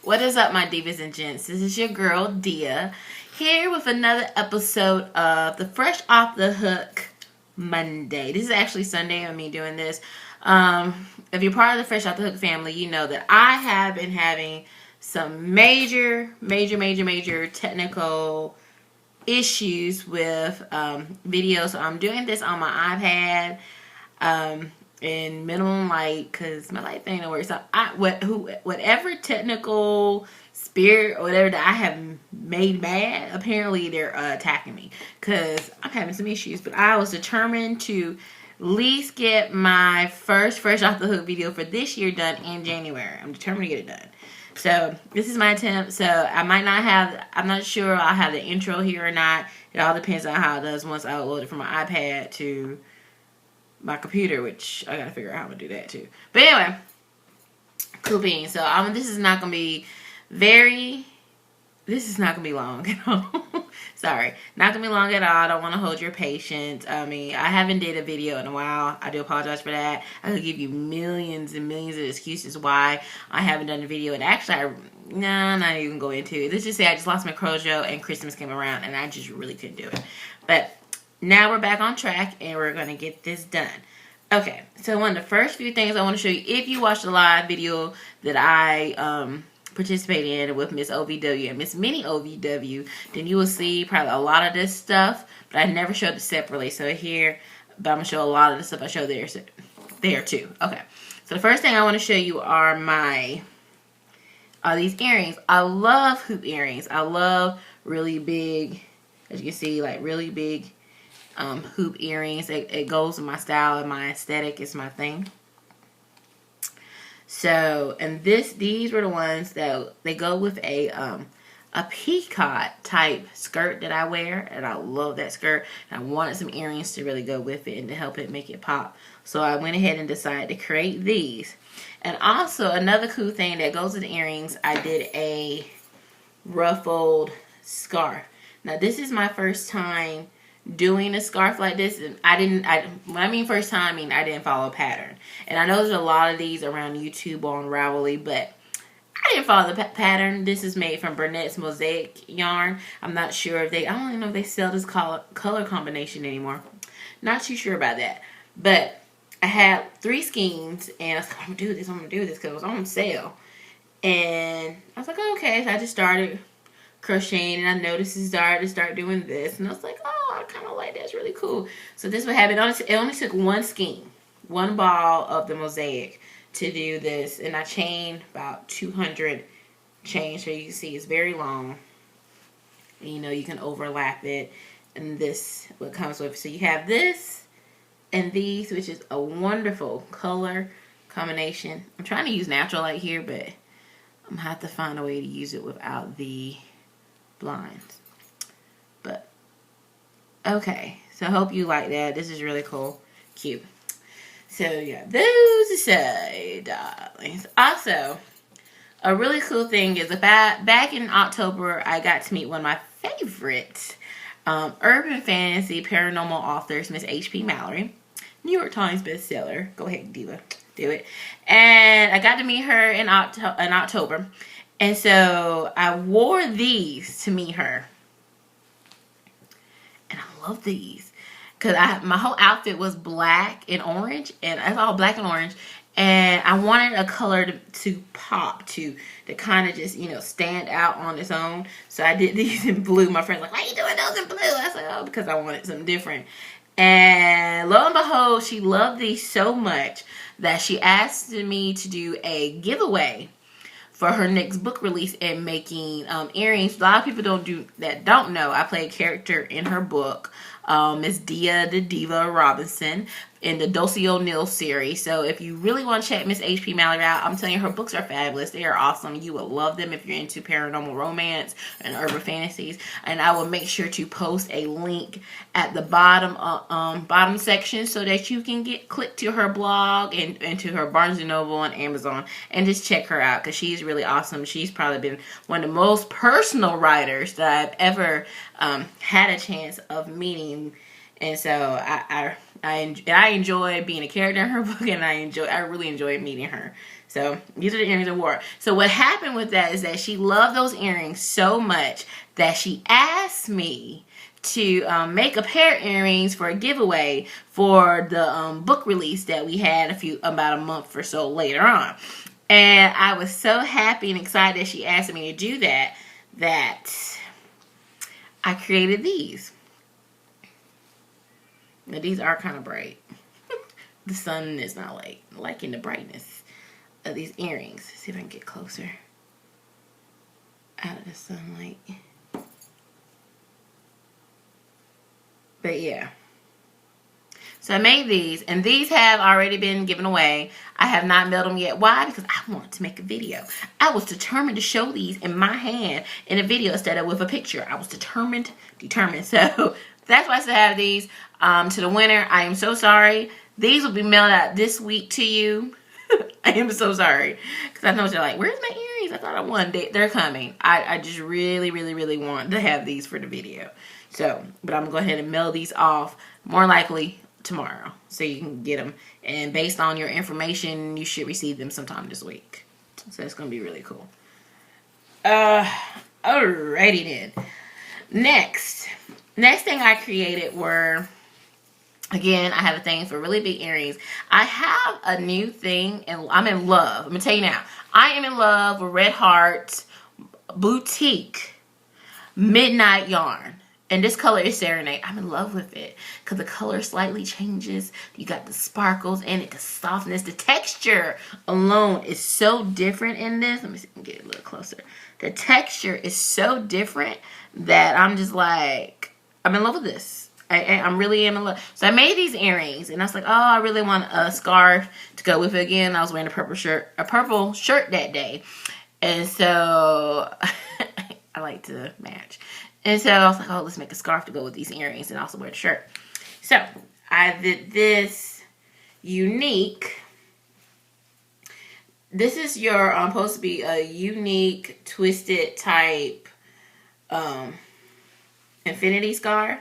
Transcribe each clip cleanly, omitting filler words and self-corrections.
What is up, my divas and gents? This is your girl, Dia, here with another episode of the Fresh Off the Hook Monday. This is actually Sunday of me doing this. If you're part of the Fresh Off the Hook family, you know that I have been having some major technical issues with videos. So I'm doing this on my iPad. In minimum light because my light thing don't work. So whatever technical spirit or whatever that I have made mad, apparently they're attacking me because I'm having some issues. But I was determined to at least get my first Fresh Off the Hook video for this year done in January. I'm determined to get it done. So this is my attempt. So I'm not sure I'll have the intro here or not. It all depends on how it does once I upload it from my iPad to my computer, which I gotta figure out how I'm gonna do that too. But anyway, cool beans. So this is not gonna be long at all. Sorry, not gonna be long at all. I don't want to hold your patience. I haven't did a video in a while. I do apologize for that. I could give you millions and millions of excuses why I haven't done a video. And actually, I'm not even go into it. Let's just say I just lost my Crojo and Christmas came around and I just really couldn't do it. But now we're back on track and we're going to get this done. Okay, so one of the first few things I want to show you, if you watched the live video that I participated in with Miss OVW and Miss Mini OVW, then you will see probably a lot of this stuff, but I never showed it separately. So here, but I'm going to show a lot of the stuff I showed there too. Okay, so the first thing I want to show you are these earrings. I love hoop earrings. I love really big, as you can see, like really big hoop earrings. It goes with my style and my aesthetic. Is my thing. So, and these were the ones that they go with a peacock type skirt that I wear, and I love that skirt. And I wanted some earrings to really go with it and to help it make it pop. So I went ahead and decided to create these. And also another cool thing that goes with the earrings, I did a ruffled scarf. Now this is my first time doing a scarf like this. And when I mean first time, I didn't follow a pattern. And I know there's a lot of these around YouTube on Ravelry, but I didn't follow the pattern. This is made from Burnett's Mosaic yarn. I'm not sure if I don't even know if they sell this color combination anymore. Not too sure about that. But I had 3 skeins and I was like, I'm gonna do this because it was on sale. And I was like, oh, okay. So I just started crocheting and I noticed it started to start doing this. And I was like, oh, I kind of like that. It's really cool. So this would happen. It only took 1 skein, 1 ball of the mosaic to do this. And I chained about 200 chains. So you can see it's very long. And you can overlap it. And this what comes with. So you have this and these, which is a wonderful color combination. I'm trying to use natural light here, but I'm going to have to find a way to use it without the blinds. But okay, so I hope you like that. This is really cool, cute. So yeah, those aside, darlings. Also, a really cool thing is back in October I got to meet one of my favorite urban fantasy paranormal authors, Miss H.P. Mallory, New York Times bestseller. Go ahead, Diva, do it. And I got to meet her in October. And so I wore these to meet her. And I love these. Because my whole outfit was black and orange. And it's all black and orange. And I wanted a color to pop, to kind of just, stand out on its own. So I did these in blue. My friend's like, why are you doing those in blue? I said, oh, because I wanted something different. And lo and behold, she loved these so much that she asked me to do a giveaway for her next book release and making earrings. A lot of people don't know. I play a character in her book, Miss Dia the Diva Robinson, in the Dulcie O'Neill series. So if you really want to check Miss H.P. Mallory out, I'm telling you, her books are fabulous. They are awesome. You will love them if you're into paranormal romance and urban fantasies. And I will make sure to post a link at the bottom section so that you can click to her blog and to her Barnes & Noble and Amazon and just check her out because she's really awesome. She's probably been one of the most personal writers that I've ever had a chance of meeting. And so I I enjoy being a character in her book, and I really enjoy meeting her. So these are the earrings I wore. So what happened with that is that she loved those earrings so much that she asked me to make a pair of earrings for a giveaway for the book release that we had about a month or so later on. And I was so happy and excited that she asked me to do that I created these. Now these are kind of bright. The sun is not liking the brightness of these earrings. Let's see if I can get closer out of the sunlight. But yeah. So I made these, and these have already been given away. I have not mailed them yet. Why? Because I wanted to make a video. I was determined to show these in my hand in a video instead of with a picture. I was determined. So that's why I still have these. To the winner, I am so sorry. These will be mailed out this week to you. I am so sorry. Because I know you're like, where's my earrings? I thought I won. They're coming. I just really, really, really want to have these for the video. So, but I'm going to go ahead and mail these off more likely tomorrow. So you can get them. And based on your information, you should receive them sometime this week. So it's going to be really cool. Alrighty then. Next thing I created were, again, I have a thing for really big earrings. I have a new thing, and I'm in love. I'm going to tell you now. I am in love with Red Heart Boutique Midnight Yarn. And this color is Serenade. I'm in love with it because the color slightly changes. You got the sparkles in it, the softness, the texture alone is so different in this. Let me see if I can get a little closer. The texture is so different that I'm just like, I'm in love with this. I'm really in love. So I made these earrings, and I was like, oh, I really want a scarf to go with it again. I was wearing a purple shirt that day, and so I like to match. And so I was like, oh, let's make a scarf to go with these earrings and also wear the shirt. So I did this unique. This is your supposed to be a unique twisted type infinity scarf.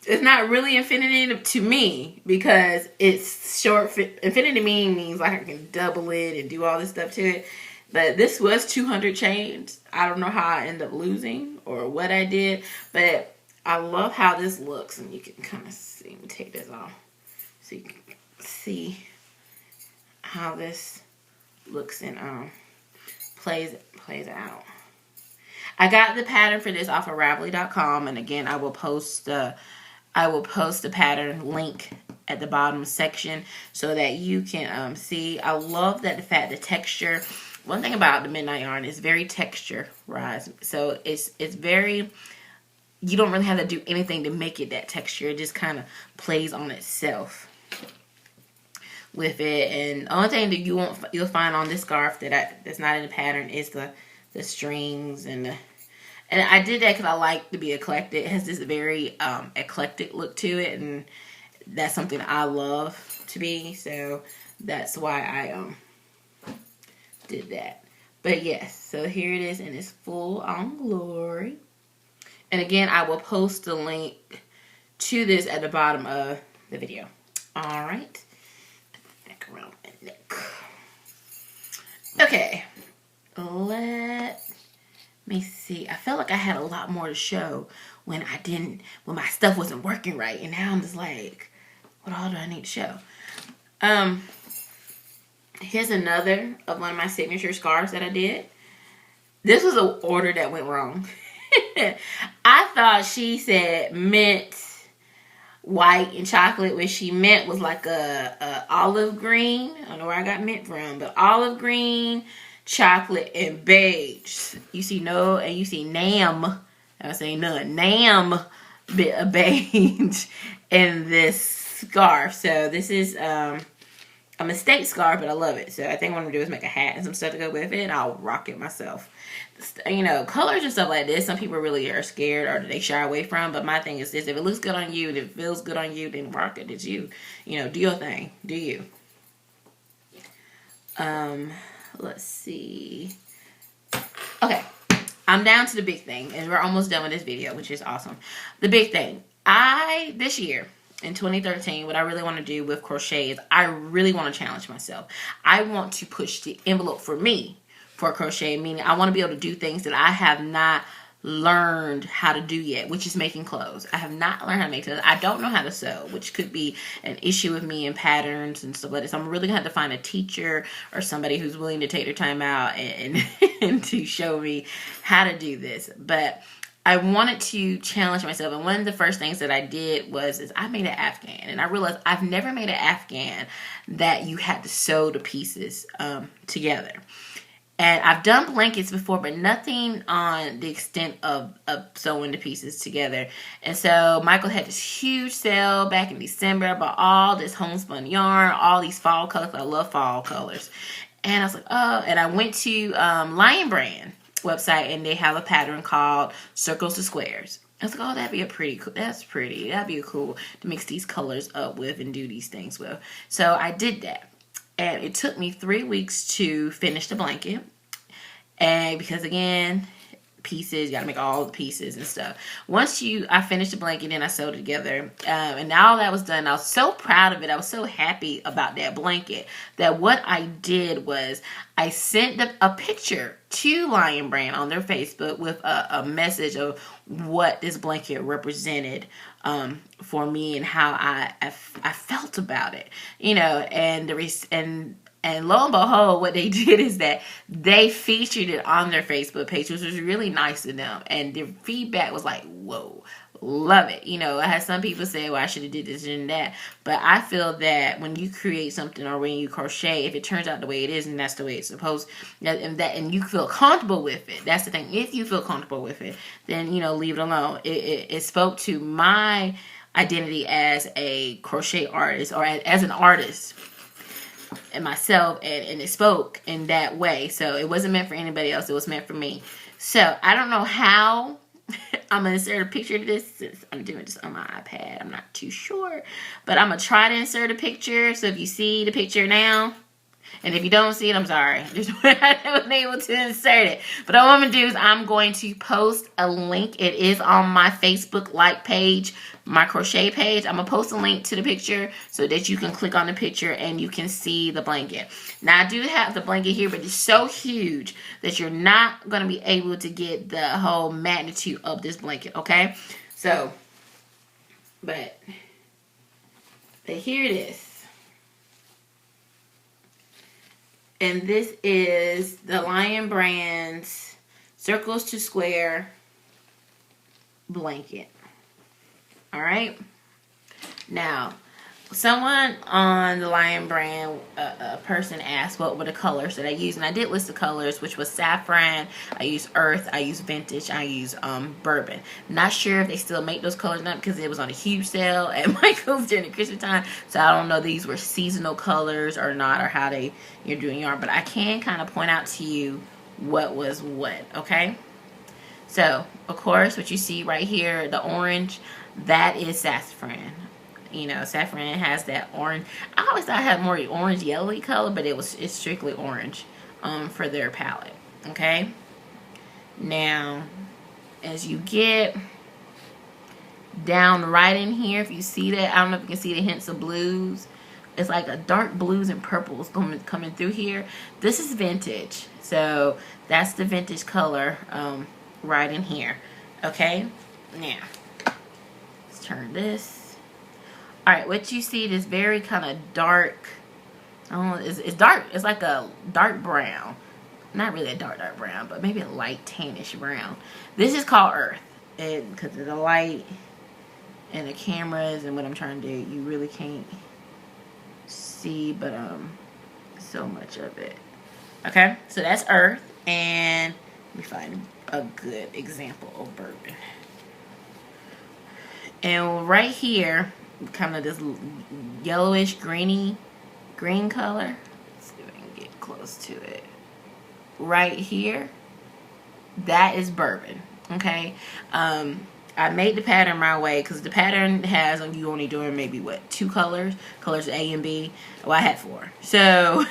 It's not really infinity to me because it's short. Infinity means like I can double it and do all this stuff to it. But this was 200 chains. I don't know how I ended up losing or what I did. But I love how this looks. And you can kind of see. Let me take this off. So you can see how this looks and plays out. I got the pattern for this off of Ravelry.com. And again, I will post the pattern link at the bottom section so that you can see. I love that the texture. One thing about the Midnight Yarn is very texturized. So it's very, you don't really have to do anything to make it that texture. It just kind of plays on itself with it. And the only thing that you'll find on this scarf that's not in the pattern is the strings and I did that because I like to be eclectic. It has this very eclectic look to it, and that's something I love to be. So that's why I did that. But yes, so here it is in its full on glory. And again, I will post the link to this at the bottom of the video. All right. Back around my neck. Okay. Let me see. I felt like I had a lot more to show when my stuff wasn't working right. And now I'm just like, what all do I need to show? Here's another of one of my signature scarves that I did. This was an order that went wrong. I thought she said mint, white, and chocolate. What she meant was like a olive green. I don't know where I got mint from, but olive green, chocolate, and beige. You see you see nam. I was saying none. Nam bit of beige in this scarf. So this is a mistake scarf, but I love it. So I think what I'm going to do is make a hat and some stuff to go with it, and I'll rock it myself. You know, colors and stuff like this, some people really are scared or they shy away from, but my thing is this: if it looks good on you and if it feels good on you, then rock it. It's you. You know, do your thing. Do you. Let's see. Okay. I'm down to the big thing, and we're almost done with this video, which is awesome. The big thing. This year, in 2013, what I really want to do with crochet is I really want to challenge myself. I want to push the envelope for me for crochet, meaning I want to be able to do things that I have not learned how to do yet, which is making clothes. I have not learned how to make clothes. I don't know how to sew, which could be an issue with me in patterns and stuff like this. So I'm really gonna have to find a teacher or somebody who's willing to take their time out and to show me how to do this. But I wanted to challenge myself, and one of the first things that I did is I made an Afghan, and I realized I've never made an Afghan that you had to sew the pieces together. And I've done blankets before, but nothing on the extent of sewing the pieces together. And so Michael had this huge sale back in December. I bought all this homespun yarn, all these fall colors. I love fall colors. And I was like, oh, and I went to Lion Brand website, and they have a pattern called Circles to Squares. I was like, oh, that'd be that's pretty. That'd be cool to mix these colors up with and do these things with. So I did that. And it took me 3 weeks to finish the blanket. And because, again, pieces, you got to make all the pieces and stuff. Once I finished the blanket and I sewed it together, and now that was done, I was so proud of it. I was so happy about that blanket that what I did was I sent a picture to Lion Brand on their Facebook with a message of what this blanket represented for me and how I felt about it, you know, and lo and behold, what they did is that they featured it on their Facebook page, which was really nice of them. And the feedback was like, whoa, love it. You know, I had some people say, well, I should have did this and that. But I feel that when you create something or when you crochet, if it turns out the way it is and that's the way it's supposed, and you feel comfortable with it, that's the thing. If you feel comfortable with it, then, you know, leave it alone. It spoke to my identity as a crochet artist or as an artist and myself, and it spoke in that way. So it wasn't meant for anybody else. It was meant for me. So I don't know how I'm going to insert a picture of this since I'm doing this on my iPad. I'm not too sure. But I'm going to try to insert a picture. So if you see the picture now, and if you don't see it, I'm sorry. Just I wasn't able to insert it. But what I'm going to do is I'm going to post a link. It is on my Facebook like page, my crochet page. I'm going to post a link to the picture so that you can click on the picture and you can see the blanket. Now, I do have the blanket here, but it's so huge that you're not going to be able to get the whole magnitude of this blanket, okay? So, but here it is. And this is the Lion Brand's Circles to Square blanket. All right. Now, someone on the Lion Brand, a person asked what were the colors that I use. And I did list the colors, which was saffron, I use earth, I use vintage, I use bourbon. Not sure if they still make those colors now because it was on a huge sale at Michael's during the Christmas time. So I don't know if these were seasonal colors or not, or how you're doing yarn. But I can kind of point out to you what was what, okay? So, of course, what you see right here, the orange, that is saffron. You know, saffron has that orange. I always thought it had more orange yellowy color, but it's strictly orange for their palette. Okay. Now, as you get down right in here, if you see that, I don't know if you can see the hints of blues. It's like a dark blues and purples coming through here. This is vintage, so that's the vintage color right in here. Okay. Now, let's turn this. Alright, what you see is very kind of dark. I don't know, it's dark. It's like a dark brown. Not really a dark brown, but maybe a light tannish brown. This is called earth. And because of the light and the cameras and what I'm trying to do, you really can't see, but so much of it. Okay, so that's earth. And let me find a good example of bourbon. And right here, kind of this yellowish green color. Let's see if I can get close to it. Right here, that is bourbon. Okay, I made the pattern my way because the pattern has you only doing maybe what, 2 colors A and B. Well, I had 4, so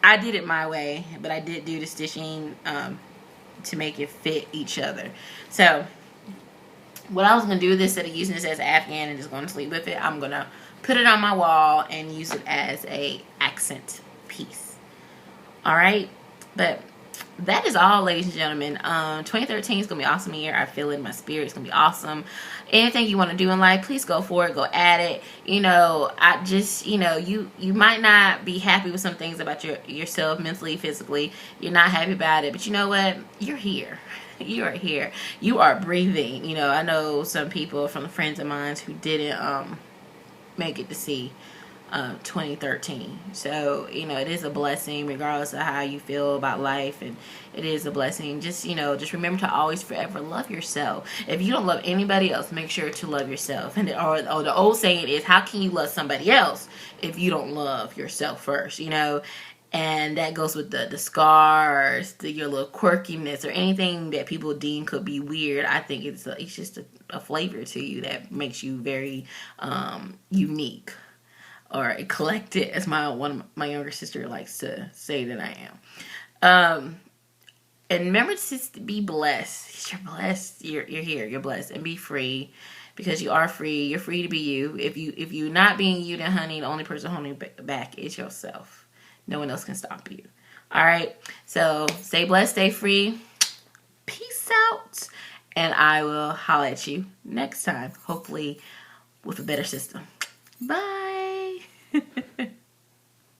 I did it my way, but I did do the stitching to make it fit each other. So what I was going to do with this, instead of using this as Afghan and just going to sleep with it, I'm going to put it on my wall and use it as a accent piece. All right. But that is all, ladies and gentlemen. 2013 is going to be an awesome year. I feel it in my spirit. It's going to be awesome. Anything you want to do in life, please go for it. Go at it. You know, I just, you know, you might not be happy with some things about yourself, mentally, physically. You're not happy about it. But you know what? You're here. You are here. You are breathing. You know, I know some people from friends of mine who didn't make it to see 2013. So, you know, it is a blessing regardless of how you feel about life, and it is a blessing. Just, you know, just remember to always forever love yourself. If you don't love anybody else, make sure to love yourself. And or the old saying is, how can you love somebody else if you don't love yourself first, you know? And that goes with the scars, your little quirkiness, or anything that people deem could be weird. I think it's just a flavor to you that makes you very unique, or eclectic, as one of my younger sister likes to say that I am. And remember to be blessed. You're blessed. You're here. You're blessed, and be free, because you are free. You're free to be you. If you're not being you, then honey, the only person holding you back is yourself. No one else can stop you. All right. So stay blessed, stay free. Peace out. And I will holler at you next time, hopefully with a better system. Bye.